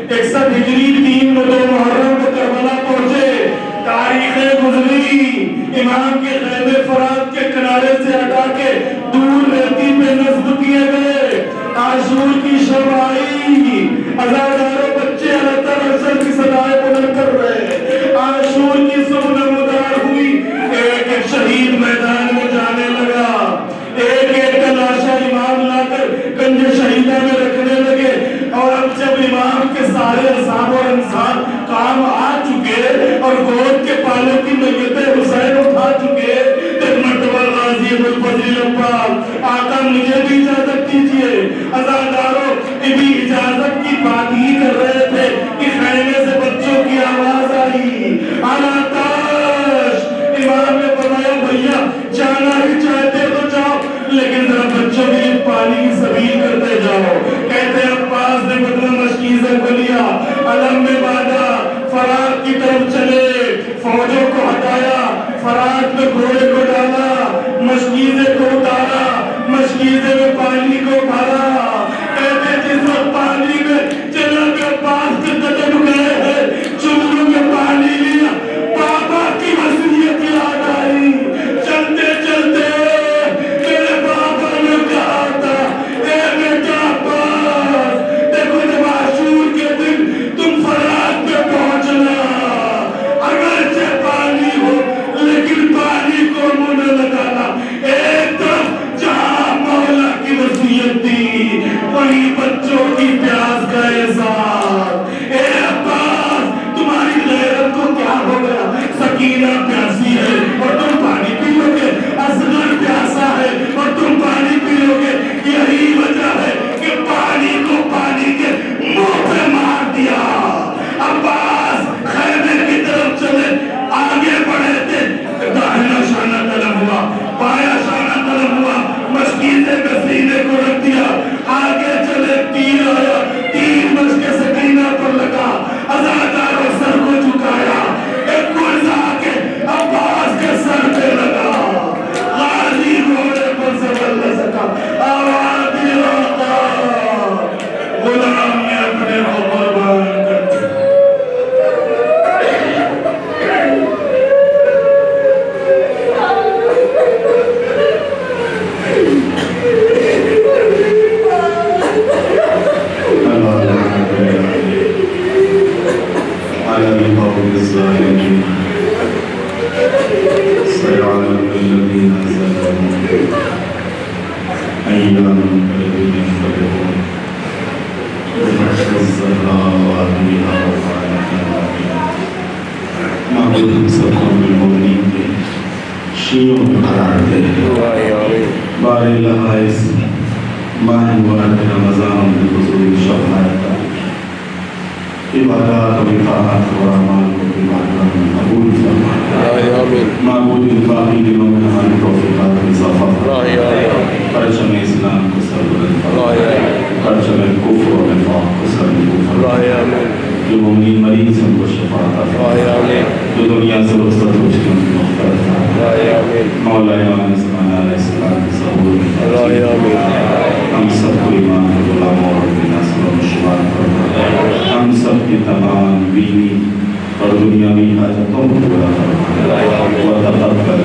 61 ہجری 3 و 2 محرم کو کربلا پہنچے، تاریخیں گزری، امام کے خیمے فرات کے کنارے سے ہٹا کے دور رہتی پہ نصب کیے گئے. عاشور کی شب آئی، عزاداروں بچے اللہ تعالیٰ کی صدائیں بلند کر رہے. عاشور کی صبح نمودار ہوئی، ایک ایک شہید میدان میں جانے لگا، ایک ایک لاشا امام لا کر کنج شہیدہ میں رکھنے لگے. اور اب جب امام کے سارے اصحاب اور انصار کام آ چکے اور گود کے پالوں کی میتیں حسین اٹھا چکے تو مرتبہ غازی ابوالفضل عباس آقا مجھے بھی اجازت دیجیے. عزاداروں بھی اجازت کی بات ہی کر رہے تھے کہ خیمے سے بچوں کی آواز آئی، اعلیٰ تاش. امام نے فرمایا بھیا جانا ہی چاہتے تو جاؤ لیکن ذرا بچوں کے لیے پانی کی سبیل کرتے جاؤ. کہتے ہیں عباس نے مطلب مشکیزیں کو لیا، علم میں باندھا، فرات کی طرف چلے، فوجوں کو ہٹایا، فرات میں گھوڑے کو ڈالا، مشکیزے کو اتارا، مشکیزے میں پانی کو بھرا. الظالمين سيعلم الذين ظلموا أيام الذين ينقلبون وحفظ الصلوات معبود ہم سب کو بالمؤمنین کے شیعوں میں قرار دے بار اللہ اس ماہ مبارک رمضان کے حضور شفاعت عبادات و اطاعت و اعمال کو عبادات میں قبول فرمائے معبود الباقی دنوں میں ہماری توفیقات میں اضافہ پرچم اسلام کو سربلند فرمائے پرچم کفر و نفاق کو سربلند فرمائے جو مومنین مریض ان کو شفا عطا فرمائے جو دنیا سے رخصت ہو چکے ان کی مغفرت فرمائے مولا امام زمان علیہ السلام کی ظہور میں ہم سب کو ایمان کے غلاموں اور نسل و شمار فرمائے ہم سب کی تمام دینی اور دنیاوی حاجتوں کو پورا فرمائے وتقبل